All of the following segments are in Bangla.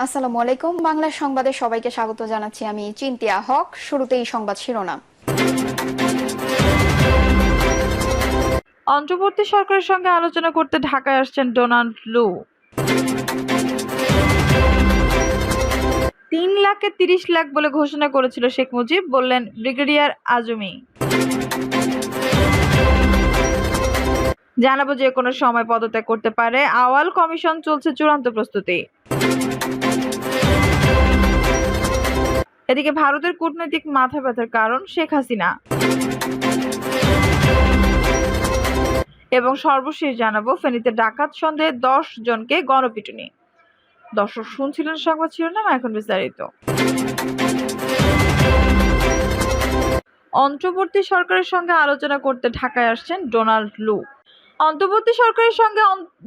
আসসালামু আলাইকুম। বাংলা সংবাদে সবাইকে স্বাগত জানাচ্ছি। আমি চিন্তিয়া হক। শুরুতেই সংবাদ শিরোনাম। অন্তর্বর্তী সরকারের সঙ্গে আলোচনা করতে ঢাকায় আসছেন ডোনাল্ড লু। 3 লাখে 30 লাখ বলে ঘোষণা করেছিল শেখ মুজিব, বললেন ব্রিগেডিয়ার আজমি। জানাবো যে কোনো সময় পদত্যাগ করতে পারে আওয়াল কমিশন, চলছে চূড়ান্ত প্রস্তুতি। এদিকে ভারতের কূটনৈতিক মাথা ব্যথার কারণ শেখ হাসিনা। এবং সর্বশেষ জানাবো ফেনীতে ডাকাত সন্দেহে 10 জনকে গণপিটুনি। দর্শক শুনছিলেন সংবাদ শিরোনাম, এখন বিস্তারিত। অন্তর্বর্তী সরকারের সঙ্গে আলোচনা করতে ঢাকায় আসছেন ডোনাল্ড লু। অন্তর্বর্তী সরকারের সঙ্গে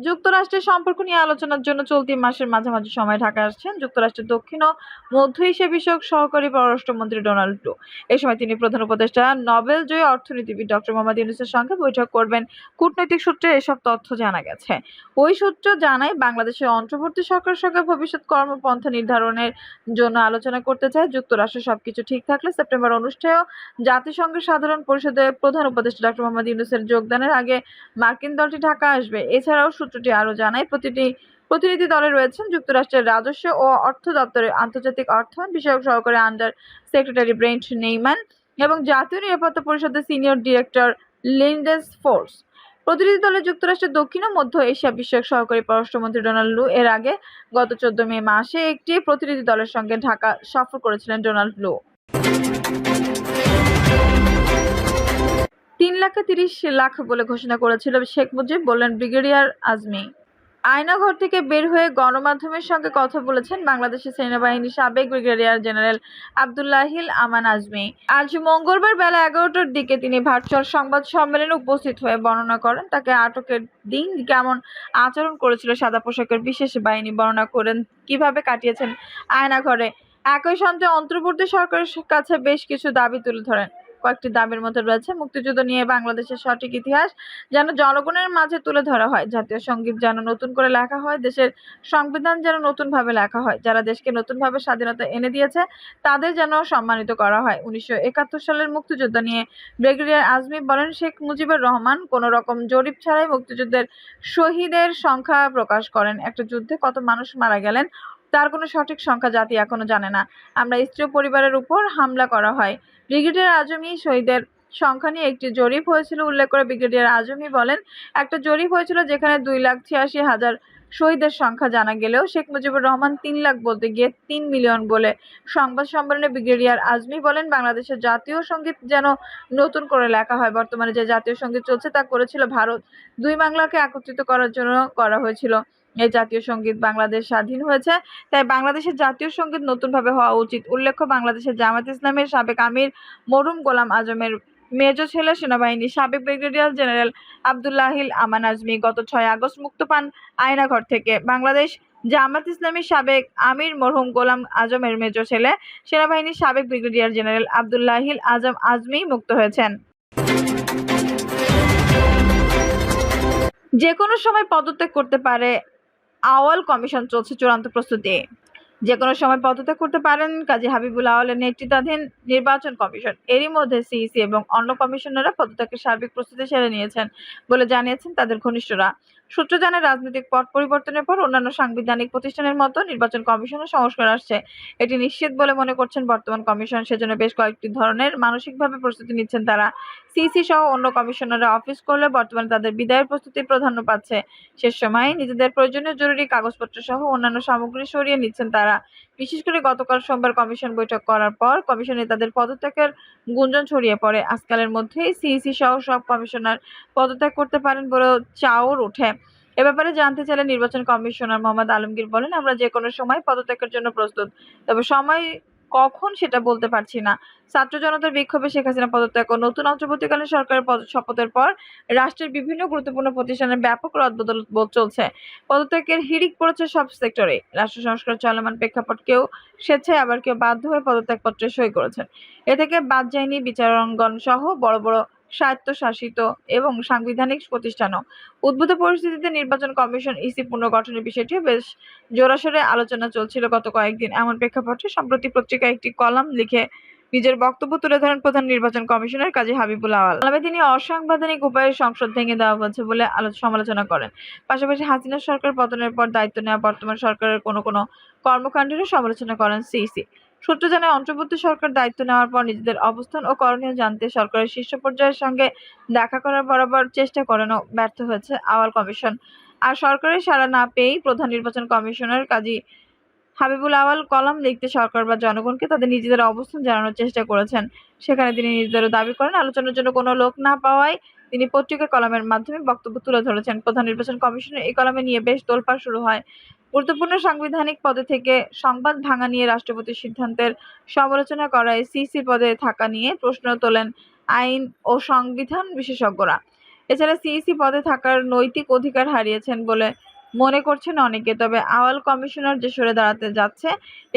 যুক্তরাষ্ট্রের সম্পর্ক নিয়ে আলোচনার জন্য চলতি মাসের মাঝামাঝি সময় ঢাকায় আসছেন যুক্তরাষ্ট্রের দক্ষিণ ও মধ্য এশিয়া বিষয়ক সহকারী পররাষ্ট্রমন্ত্রী ডোনাল্ড লু। এই সময় তিনি প্রধান উপদেষ্টা নোবেল জয়ী অর্থনীতিবিদ ডক্টর মোহাম্মদ ইউনূসের সঙ্গে বৈঠক করবেন। কূটনৈতিক সূত্রে এসব তথ্য জানা গেছে। ওই সূত্র জানায়, বাংলাদেশের অন্তর্বর্তী সরকারের সঙ্গে ভবিষ্যৎ কর্মপন্থা নির্ধারণের জন্য আলোচনা করতে চায় যুক্তরাষ্ট্র। সবকিছু ঠিক থাকলে সেপ্টেম্বর অনুষ্ঠেয় জাতিসংঘের সাধারণ পরিষদে প্রধান উপদেষ্টা ডক্টর মোহাম্মদ ইউনূসের যোগদানের আগে মার্কিন দলটি ঢাকা আসবে। এছাড়াও সূত্রটি আরও জানায়, প্রতিনিধি দলে রয়েছেন যুক্তরাষ্ট্রের রাজস্ব ও অর্থ দপ্তরের আন্তর্জাতিক অর্থায়ন বিষয়ক সহকারী আন্ডার সেক্রেটারি ব্রেন্ট নেইমান এবং জাতীয় নিরাপত্তা পরিষদের সিনিয়র ডিরেক্টর লিন্ডেস ফোর্স। প্রতিনিধি দলে যুক্তরাষ্ট্রের দক্ষিণ ও মধ্য এশিয়া বিষয়ক সহকারী পররাষ্ট্রমন্ত্রী ডোনাল্ড লু। এর আগে গত 14 মে মাসে একটি প্রতিনিধি দলের সঙ্গে ঢাকা সফর করেছিলেন ডোনাল্ড লু। 3 লাখে 30 লাখ বলে ঘোষণা করেছিল শেখ মুজিব, বললেন ব্রিগেডিয়ার আজমি। আয়নাঘর থেকে বের হয়ে গণমাধ্যমের সঙ্গে কথা বলেছেন বাংলাদেশের সেনাবাহিনীর সাবেক ব্রিগেডিয়ার জেনারেল আব্দুল্লাহিল আমান আজমি। আজ মঙ্গলবার বেলা 11টার দিকে তিনি ভার্চুয়াল সংবাদ সম্মেলনে উপস্থিত হয়ে বর্ণনা করেন তাকে আটকের দিন কেমন আচরণ করেছিল সাদা পোশাকের বিশেষ বাহিনী। বর্ণনা করেন কিভাবে কাটিয়েছেন আয়নাঘরে। একই সঙ্গে অন্তর্বর্তী সরকারের কাছে বেশ কিছু দাবি তুলে ধরেন। কয়েকটি দাবির মধ্যে রয়েছে মুক্তিযুদ্ধ নিয়ে বাংলাদেশের সঠিক ইতিহাস যেন জনগণের মাঝে তুলে ধরা হয়, জাতীয় সঙ্গীত যেন নতুন করে লেখা হয়, দেশের সংবিধান যেন নতুনভাবে লেখা হয়, যারা দেশকে নতুনভাবে স্বাধীনতা এনে দিয়েছে তাদের যেন সম্মানিত করা হয়। 1971 সালের মুক্তিযুদ্ধ নিয়ে ব্রিগেডিয়ার আজমি বলেন, শেখ মুজিবুর রহমান কোনো রকম জরিপ ছাড়াই মুক্তিযুদ্ধের শহীদের সংখ্যা প্রকাশ করেন। একটা যুদ্ধে কত মানুষ মারা গেলেন তার কোনো সঠিক সংখ্যা জাতি এখনো জানে না। আমরা স্ত্রী ও পরিবারের উপর হামলা করা হয়। ব্রিগেডিয়ার আজমি শহীদের সংখ্যা নিয়ে একটি জরিপ হয়েছিল উল্লেখ করে ব্রিগেডিয়ার আজমি বলেন, একটা জরিপ হয়েছিল যেখানে 2,86,000 শহীদের সংখ্যা জানা গেলেও শেখ মুজিবুর রহমান 3 লাখ বলতে গিয়ে 3 মিলিয়ন বলে। সংবাদ সম্মেলনে ব্রিগেডিয়ার আজমি বলেন, বাংলাদেশের জাতীয় সঙ্গীত যেন নতুন করে লেখা হয়। বর্তমানে যে জাতীয় সঙ্গীত চলছে তা করেছিল ভারত। দুই বাংলাকে একত্রিত করার জন্য করা হয়েছিল এই জাতীয় সঙ্গীত। বাংলাদেশ স্বাধীন হয়েছে, তাই বাংলাদেশের জাতীয় সঙ্গীত নতুনভাবে হওয়া উচিত। উল্লেখ্য, বাংলাদেশের জামায়াত ইসলামের সাবেক আমির মরহুম গোলাম আজমের মেজ ছেলে সেনাবাহিনীর সাবেক ব্রিগেডিয়ার জেনারেল আব্দুল্লাহিল আমান আজমি গত 6 আগস্ট মুক্ত পান আয়নাঘর থেকে। বাংলাদেশ জামায়াত ইসলামীর সাবেক আমির মরহুম গোলাম আজমের মেজ ছেলে সেনাবাহিনীর সাবেক ব্রিগেডিয়ার জেনারেল আব্দুল্লাহিল আজম আজমি মুক্ত হয়েছেন। যে কোনো সময় পদত্যাগ করতে পারে আওয়াল কমিশন, চলছে চূড়ান্ত প্রস্তুতি। যে কোনো সময় পদত্যাগ করতে পারেন কাজী হাবিবুল আওয়ালের নেতৃত্বাধীন নির্বাচন কমিশন। এরই মধ্যে সিইসি এবং অন্য কমিশনাররা পদত্যাগের সার্বিক প্রস্তুতি সেরে নিয়েছেন বলে জানিয়েছেন তাদের ঘনিষ্ঠরা। সূত্র জানায়, রাজনৈতিক পট পরিবর্তনের পর অন্যান্য সাংবিধানিক প্রতিষ্ঠানের মতো নির্বাচন কমিশনের সংস্কার আসছে। এটি নিশ্চিত বলে মনে করছেন বর্তমান কমিশন। সেজন্য বেশ কয়েকটি ধরনের মানসিকভাবে প্রস্তুতি নিচ্ছেন তারা। সিইসি সহ অন্য কমিশনাররা অফিস করলে বর্তমানে তাদের বিদায়ের প্রস্তুতি প্রাধান্য পাচ্ছে। শেষ সময়ে নিজেদের প্রয়োজনীয় জরুরি কাগজপত্র সহ অন্যান্য সামগ্রী সরিয়ে নিচ্ছেন তারা। বিশেষ করে গতকাল সোমবার কমিশন বৈঠক করার পর কমিশনে তাদের পদত্যাগের গুঞ্জন ছড়িয়ে পড়ে। আজকালের মধ্যেই সিইসি সহ সব কমিশনার পদত্যাগ করতে পারেন বলেও চাওর ওঠে। এ ব্যাপারে জানতে চাইলে নির্বাচন কমিশনার মোহাম্মদ আলমগীর বলেন, আমরা যে কোনো সময় পদত্যাগের জন্য প্রস্তুত, তবে সময় কখন সেটা বলতে পারছি না। ছাত্র জনতার বিক্ষোভে শেখ হাসিনা পদত্যাগ ও নতুন অন্তর্বর্তীকালীন সরকারের শপথের পর রাষ্ট্রের বিভিন্ন গুরুত্বপূর্ণ প্রতিষ্ঠানের ব্যাপক রদবদল চলছে। পদত্যাগের হিড়িক পড়েছে সব সেক্টরে। রাষ্ট্র সংস্কার চলমান প্রেক্ষাপট কেউ স্বেচ্ছায় আবার কেউ বাধ্য হয়ে পদত্যাগপত্রে সই করেছেন। এ থেকে বাদ যায়নি বিচারাঙ্গন সহ বড় বড় স্বায়ত্তশাসিত এবং সাংবিধানিক প্রতিষ্ঠানও। উদ্ভূত পরিস্থিতিতে নির্বাচন কমিশন ইসি পুনর্গঠনের বিষয়টিও বেশ জোরাসোরে আলোচনা চলছিল গত কয়েকদিন। এমন প্রেক্ষাপটে সম্প্রতি পত্রিকায় একটি কলাম লিখে নিজের বক্তব্য তুলে ধরেন প্রধান নির্বাচন কমিশনার কাজী হাবিবুল আওয়াল। কলামে তিনি অসাংবিধানিক উপায়ে সংসদ ভেঙে দেওয়া হয়েছে বলে সমালোচনা করেন। পাশাপাশি হাসিনা সরকার পতনের পর দায়িত্ব নেওয়া বর্তমান সরকারের কোনো কর্মকাণ্ডেরও সমালোচনা করেন সিইসি। সূত্র জানায়, অন্তর্বর্তী সরকার দায়িত্ব নেওয়ার পর নিজেদের অবস্থান ও করণীয় জানতে সরকারের শীর্ষ পর্যায়ের সঙ্গে দেখা করার বরাবর চেষ্টা করেও ব্যর্থ হয়েছে আওয়াল কমিশন। আর সরকারের সাড়া না পেয়েই প্রধান নির্বাচন কমিশনার কাজী হাবিবুল আওয়াল কলাম লিখতে সরকার বা জনগণকে তাদের নিজেদের অবস্থান জানানোর চেষ্টা করেছেন। সেখানে তিনি নিজেদেরও দাবি করেন, আলোচনার জন্য কোনো লোক না পাওয়ায় তিনি পত্রিকা কলামের মাধ্যমে বক্তব্য তুলে ধরেছেন। প্রধান নির্বাচন কমিশনের এই কলামে নিয়ে বেশ তোলপাড় শুরু হয়। গুরুত্বপূর্ণ সাংবিধানিক পদে থেকে সংবাদ ভাঙা নিয়ে রাষ্ট্রপতির সিদ্ধান্তের সমালোচনা করায় সিসি পদে থাকা নিয়ে প্রশ্ন তোলেন আইন ও সংবিধান বিশেষজ্ঞরা। এছাড়া সিইসি পদে থাকার নৈতিক অধিকার হারিয়েছেন বলে মনে করছেন অনেকে। তবে আওয়াল কমিশনার যে সরে দাঁড়াতে যাচ্ছে,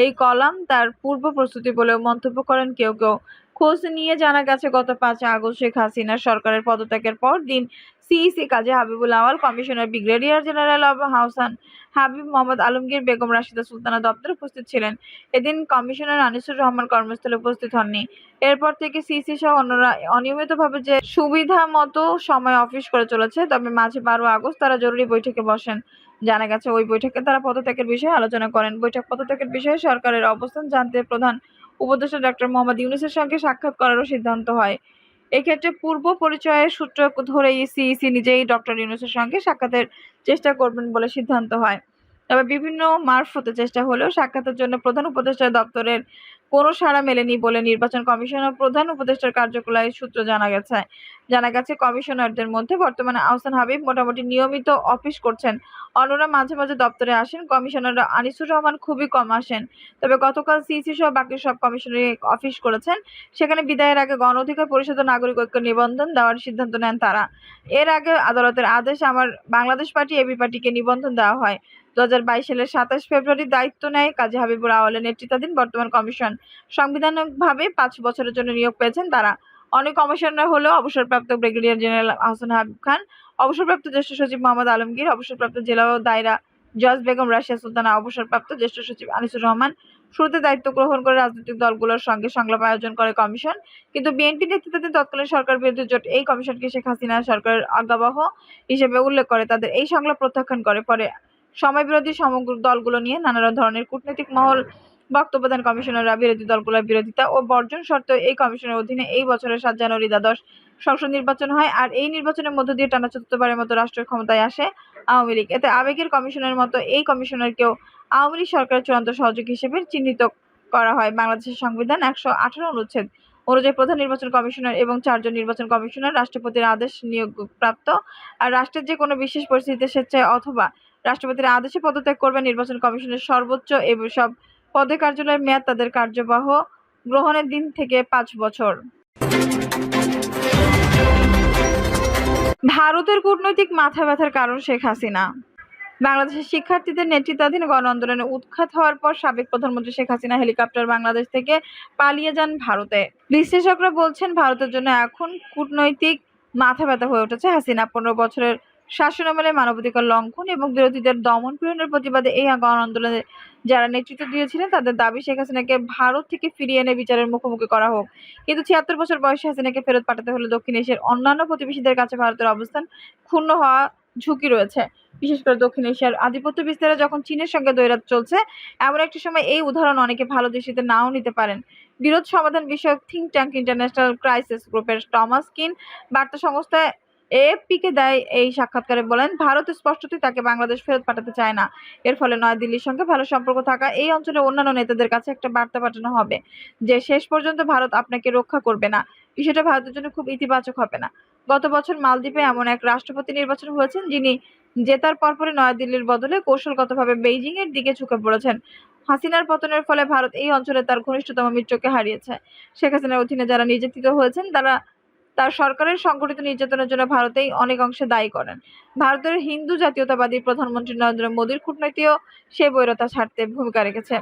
এই কলাম তার পূর্ব প্রস্তুতি বলেও মন্তব্য করেন কেউ কেউ। খোঁজ নিয়ে জানা গেছে, গত ৫ আগস্ট শেখ হাসিনার সরকারের পদত্যাগের পর দিন CEC Kazi Habibul Awal commissioner brigadier general Ahsan Habib, Mohammad Alamgir, Begum Rashida Sultana দপ্তরে উপস্থিত ছিলেন। এদিন কমিশনার আনিসুর রহমান কর্মস্থলে উপস্থিত হননি। এরপর থেকে সিইসি সহ অন্যরা অনিয়মিতভাবে যে সুবিধামতো সময় অফিস করে চলেছে, তবে মাঝে ১২ আগস্ট তারা জরুরি বৈঠকে বসেন। জানা গেছে, ওই বৈঠকে তারা পদত্যাগের বিষয়ে আলোচনা করেন। পদত্যাগের বিষয়ে সরকারের অবস্থান জানতে প্রধান উপদেষ্টা ডক্টর মোহাম্মদ ইউনূসের সঙ্গে সাক্ষাৎ করারও সিদ্ধান্ত হয়। এক্ষেত্রে পূর্ব পরিচয়ের সূত্র ধরেই সিইসি নিজেই ডক্টর ইউনূসের সঙ্গে সাক্ষাতের চেষ্টা করবেন বলে সিদ্ধান্ত হয়। তবে বিভিন্ন মারফতে চেষ্টা হলেও সাক্ষাতের জন্য প্রধান উপদেষ্টার দপ্তরের কোনো সাড়া মেলেনি বলে নির্বাচন কমিশন ও প্রধান উপদেষ্টার কার্যালয়ের সূত্র জানা গেছে কমিশনারদের মধ্যে বর্তমানে আহসান হাবিব মোটামুটি নিয়মিত অফিস করছেন। অন্যরা মাঝে মাঝে দপ্তরে আসেন। কমিশনার আনিসুর রহমান খুবই কম আসেন। তবে গতকাল সিইসি সহ বাকি সব কমিশনারই অফিস করেছেন। সেখানে বিদায়ের আগে গণ অধিকার পরিষদ ও নাগরিক ঐক্য নিবন্ধন দেওয়ার সিদ্ধান্ত নেন তারা। এর আগে আদালতের আদেশ আমার বাংলাদেশ পার্টি এবি পার্টিকে নিবন্ধন দেওয়া হয়। ২০২২ সালের ২৭ ফেব্রুয়ারি দায়িত্ব নেয় কাজী হাবিবুল আওয়ালের নেতৃত্বাধীন বর্তমান কমিশন। সাংবিধানিকভাবে ৫ বছরের জন্য নিয়োগ পেয়েছেন তারা। অনেক কমিশনার হলেও অবসরপ্রাপ্ত ব্রিগেডিয়ার জেনারেল আহসান হাবিব খান, অবসরপ্রাপ্ত জ্যেষ্ঠ সচিব মোহাম্মদ আলমগীর, অবসরপ্রাপ্ত জেলা ও দায়রা জজ বেগম রাশিয়া সুলতানা, অবসরপ্রাপ্ত জ্যেষ্ঠ সচিব আনিসুর রহমান। শুরুতে দায়িত্ব গ্রহণ করে রাজনৈতিক দলগুলোর সঙ্গে সংলাপ আয়োজন করে কমিশন। কিন্তু বিএনপি নেতৃত্বাধীন তৎকালীন সরকার বিরোধী জোট এই কমিশনকে শেখ হাসিনা সরকারের আজ্ঞাবহ হিসেবে উল্লেখ করে তাদের এই সংলাপ প্রত্যাখ্যান করে। পরে সময়বিরোধী সমগ্র দলগুলো নিয়ে নানা ধরনের কূটনৈতিক মহল বক্তব্য দেন। কমিশনাররা বিরোধী দলগুলোর বিরোধিতা ও বর্জন সত্ত্বেও এই কমিশনের অধীনে এই বছরের ৭ জানুয়ারি দ্বাদশ সংসদ নির্বাচন হয়। আর এই নির্বাচনের মধ্য দিয়ে টানা ৪র্থবারের মতো রাষ্ট্রের ক্ষমতায় আসে আওয়ামী লীগ। এতে আবেগের কমিশনের মতো এই কমিশনারকেও আওয়ামী লীগ সরকারের চূড়ান্ত সহযোগী হিসেবে চিহ্নিত করা হয়। বাংলাদেশের সংবিধান ১১৮ অনুচ্ছেদ অনুযায়ী প্রধান নির্বাচন কমিশনার এবং ৪ জন নির্বাচন কমিশনার রাষ্ট্রপতির আদেশ নিয়োগপ্রাপ্ত। আর রাষ্ট্রের যে কোনো বিশেষ পরিস্থিতিতে স্বেচ্ছায় অথবা রাষ্ট্রপতির আদেশে পদত্যাগ করবে নির্বাচন কমিশনের সর্বোচ্চ এসব পদে কার্যালয়ের মেয়াদ তাদের কার্যবাহ গ্রহণের দিন থেকে ৫ বছর। ভারতের কূটনৈতিক মাথা ব্যথার কারণ শেখ হাসিনা। বাংলাদেশের শিক্ষার্থীদের নেতৃত্বাধীন গণ আন্দোলনে উৎখাত হওয়ার পর সাবেক প্রধানমন্ত্রী শেখ হাসিনা হেলিকপ্টার বাংলাদেশ থেকে পালিয়ে যান ভারতে। বিশ্লেষকরা বলছেন, ভারতের জন্য এখন কূটনৈতিক মাথা ব্যথা হয়ে উঠেছে হাসিনা। ১৫ বছরের শাসনামলে মানবাধিকার লঙ্ঘন এবং বিরোধীদের দমন পীড়নের প্রতিবাদে এই গণ আন্দোলনে যারা নেতৃত্ব দিয়েছিলেন তাদের দাবি শেখ হাসিনাকে ভারত থেকে ফিরিয়ে এনে বিচারের মুখোমুখি করা হোক। কিন্তু ৭৬ বছর বয়সী হাসিনাকে ফেরত পাঠাতে হলে দক্ষিণ এশিয়ার অন্যান্য প্রতিবেশীদের কাছে ভারতের অবস্থান ক্ষুণ্ণ হওয়া ঝুঁকি রয়েছে। বিশেষ করে দক্ষিণ এশিয়ার আধিপত্য বিস্তারে যখন চীনের সঙ্গে দ্বৈরথ চলছে, এমন একটি সময় এই উদাহরণ অনেকে ভালো দৃষ্টিতে নাও নিতে পারেন। বিরোধ সমাধান বিষয়ক থিঙ্ক ট্যাঙ্ক ইন্টারন্যাশনাল ক্রাইসিস গ্রুপের টমাস কিন বার্তা সংস্থা এএফপিকে দেয় এই সাক্ষাৎকারে বলেন, ভারত স্পষ্টতই তাকে বাংলাদেশ ফেরত পাঠাতে চায় না। এর ফলে নয়াদিল্লির সঙ্গে ভালো সম্পর্ক থাকা এই অঞ্চলের অন্যান্য নেতাদের কাছে একটা বার্তা পাঠানো হবে যে শেষ পর্যন্ত ভারত আপনাকে রক্ষা করবে না। বিষয়টা ভারতের জন্য খুব ইতিবাচক হবে না। গত বছর মালদ্বীপে এমন এক রাষ্ট্রপতি নির্বাচন হয়েছেন যিনি জেতার পরপরই নয়াদিল্লির বদলে কৌশলগতভাবে বেইজিং এর দিকে ঝুঁকে পড়েছেন। হাসিনার পতনের ফলে ভারত এই অঞ্চলে তার ঘনিষ্ঠতম মিত্রকে হারিয়েছে। শেখ হাসিনার অধীনে যারা নির্যাতিত হয়েছেন তারা তার সরকারের সংগঠিত নির্যাতনের জন্য ভারতেই অনেক অংশে দায়ী করেন। ভারতের হিন্দু জাতীয়তাবাদী প্রধানমন্ত্রী নরেন্দ্র মোদীর কূটনীতিও সেই বৈরতা ছাড়তে ভূমিকা রেখেছে।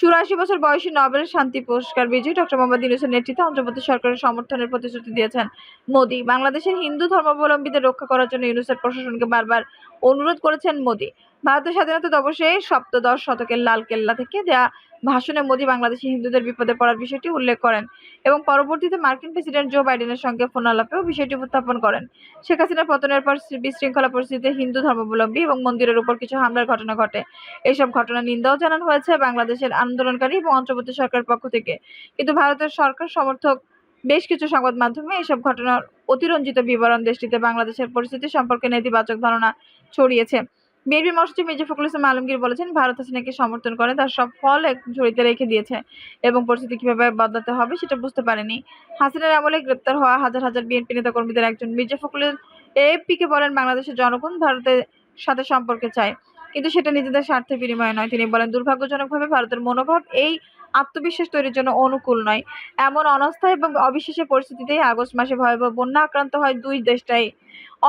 84 বছর বয়সী নোবেল শান্তি পুরস্কার বিজয়ী ডক্টর মোহাম্মদ ইউনূসের নেতৃত্বে অন্তর্বর্তী সরকারের সমর্থনের প্রতিশ্রুতি দিয়েছেন মোদি। বাংলাদেশের হিন্দু ধর্মাবলম্বীদের রক্ষা করার জন্য ইউনূসের প্রশাসনকে বারবার অনুরোধ করেছেন মোদি। ভারতের স্বাধীনতা দিবসে সপ্তদশ শতকের লালকেল্লা থেকে দেয়া ভাষণে মোদি বাংলাদেশি হিন্দুদের বিপদে পড়ার বিষয়টি উল্লেখ করেন এবং পরবর্তীতে মার্কিন প্রেসিডেন্ট জো বাইডেনের সঙ্গে ফোনালাপেও বিষয়টি উত্থাপন করেন। শেখ হাসিনার পতনের পর বিশৃঙ্খলা পরিস্থিতিতে হিন্দু ধর্মাবলম্বী এবং মন্দিরের উপর কিছু হামলার ঘটনা ঘটে। এসব ঘটনার নিন্দাও জানানো হয়েছে বাংলাদেশের আন্দোলনকারী এবং অন্তর্বর্তী সরকারের পক্ষ থেকে। কিন্তু ভারতের সরকার সমর্থক বেশ কিছু সংবাদ মাধ্যমে এসব ঘটনার অতিরঞ্জিত বিবরণ দেশটিতে বাংলাদেশের পরিস্থিতি সম্পর্কে নেতিবাচক ধারণা ছড়িয়েছে। বিএনপি মহাসচিব মির্জা ফখরুল ইসলাম আলমগীর বলেছেন, ভারত হাসিনাকে সমর্থন করে তার সব ফল এক ঝুড়িতে রেখে দিয়েছে এবং পরিস্থিতি কিভাবে বদলাতে হবে সেটা বুঝতে পারেনি। হাসিনার আমলে গ্রেপ্তার হওয়া হাজার হাজার বিএনপি নেতাকর্মীদের একজন মির্জা ফখরুল এএফপিকে বলেন, বাংলাদেশের জনগণ ভারতের সাথে সম্পর্কে চায়, কিন্তু সেটা নিজেদের স্বার্থের বিনিময়ে নয়। তিনি বলেন, দুর্ভাগ্যজনকভাবে ভারতের মনোভাব এই আত্মবিশ্বাস তৈরির জন্য অনুকূল নয়। এমন অনাস্থা এবং অবিশ্বাসের পরিস্থিতিতেই আগস্ট মাসে ভয়াবহ বন্যা আক্রান্ত হয় দুই দেশটাই।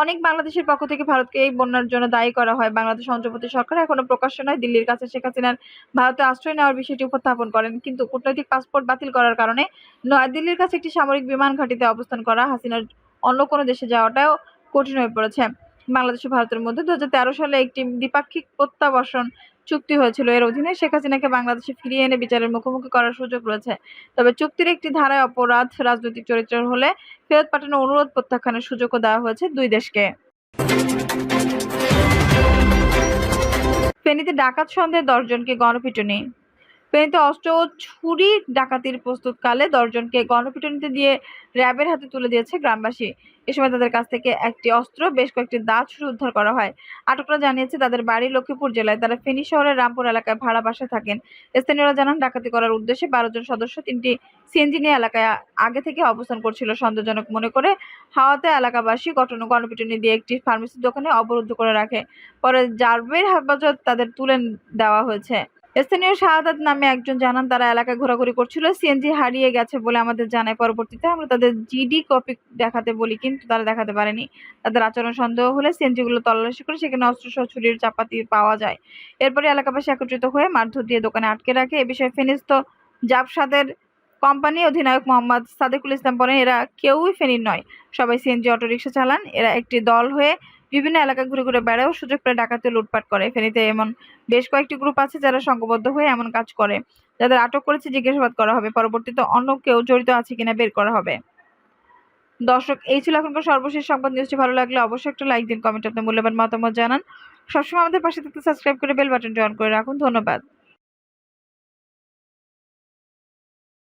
অনেক বাংলাদেশের পক্ষ থেকে ভারতকে এই বন্যার জন্য দায়ী করা হয়। বাংলাদেশ অন্তর্বর্তী সরকার এখনো প্রকাশ্যে নয় দিল্লির কাছে শেখ হাসিনার ভারতে আশ্রয় নেওয়ার বিষয়টি উপস্থাপন করেন, কিন্তু কূটনৈতিক পাসপোর্ট বাতিল করার কারণে নয়াদিল্লির কাছে একটি সামরিক বিমান ঘাঁটিতে অবস্থান করা হাসিনার অন্য কোনো দেশে যাওয়াটাও কঠিন হয়ে পড়েছে। বাংলাদেশ ও ভারতের মধ্যে 2013 সালে একটি দ্বিপাক্ষিক প্রত্যাবাসন চুক্তি হয়েছিল। এর অধীনে শেখ হাসিনাকে বাংলাদেশে ফিরিয়ে এনে বিচারের মুখোমুখি করার সুযোগ রয়েছে। তবে চুক্তির একটি ধারায় অপরাধ রাজনৈতিক চরিত্রের হলে ফেরত পাঠানোর অনুরোধ প্রত্যাখ্যানের সুযোগও দেওয়া হয়েছে দুই দেশকে। ফেনীতে ডাকাত সন্দেহে 10 জনকে গণপিটুনি। ফেনীতে অস্ত্র ও ছুরি ডাকাতির প্রস্তুতকালে 10 জনকে গণপিটুনিতে দিয়ে র্যাবের হাতে তুলে দিয়েছে গ্রামবাসী। এ সময় তাদের কাছ থেকে একটি অস্ত্র, বেশ কয়েকটি দাঁত ছুরি উদ্ধার করা হয়। আটকরা জানিয়েছে তাদের বাড়ি লক্ষ্মীপুর জেলায়। তারা ফেনী শহরের রামপুর এলাকায় ভাড়া বাসায় থাকেন। স্থানীয়রা জানান, ডাকাতি করার উদ্দেশ্যে 12 জন সদস্য 3টি সিএনজি নিয়ে এলাকায় আগে থেকে অবস্থান করছিল। সন্দেহজনক মনে করে হাওয়াতে এলাকাবাসী গণপিটুনি দিয়ে একটি ফার্মেসির দোকানে অবরুদ্ধ করে রাখে। পরে র্যাবের হেফাজত তাদের তুলে দেওয়া হয়েছে। স্থানীয় শাহাদাত নামে একজন জানান, তারা এলাকায় ঘোরাঘুরি করছিল, সিএনজি হারিয়ে গেছে বলে আমাদের জানায়। পরবর্তীতে আমরা তাদের জিডি কপি দেখাতে বলি, কিন্তু তারা দেখাতে পারেনি। তাদের আচরণ সন্দেহ হলে সিএনজিগুলো তল্লাশি করে সেখানে অস্ত্রসহ ছুরির চাপাতি পাওয়া যায়। এরপরে এলাকাবাসী একত্রিত হয়ে মারধর দিয়ে দোকানে আটকে রাখে। এ বিষয়ে ফেনীস্থ জাবসাদের কোম্পানি অধিনায়ক মোহাম্মদ সাদেকুল ইসলাম বলেন, এরা কেউই ফেনীর নয়, সবাই সিএনজি অটোরিকশা চালান। এরা একটি দল হয়ে বিভিন্ন এলাকা ঘুরে ঘুরে বেড়ায় ও সুযোগ পেলে ডাকাতি ও লুটপাট করে। ফেনীতে এমন বেশ কয়েকটি গ্রুপ আছে যারা সংঘবদ্ধ হয়ে এমন কাজ করে। যাদের আটক করেছে জিজ্ঞাসাবাদ করা হবে। পরবর্তীতে অন্য কেউ জড়িত আছে কিনা বের করা হবে। দর্শক, এই ছিল এখনকার সর্বশেষ সংবাদ। নিউজটি ভালো লাগলে অবশ্যই একটা লাইক দিন, কমেন্ট আপনার মূল্যবান মতামত জানান। সবসময় আমাদের পাশে থাকতে সাবস্ক্রাইব করে বেল বাটনটি অন করে রাখুন। ধন্যবাদ।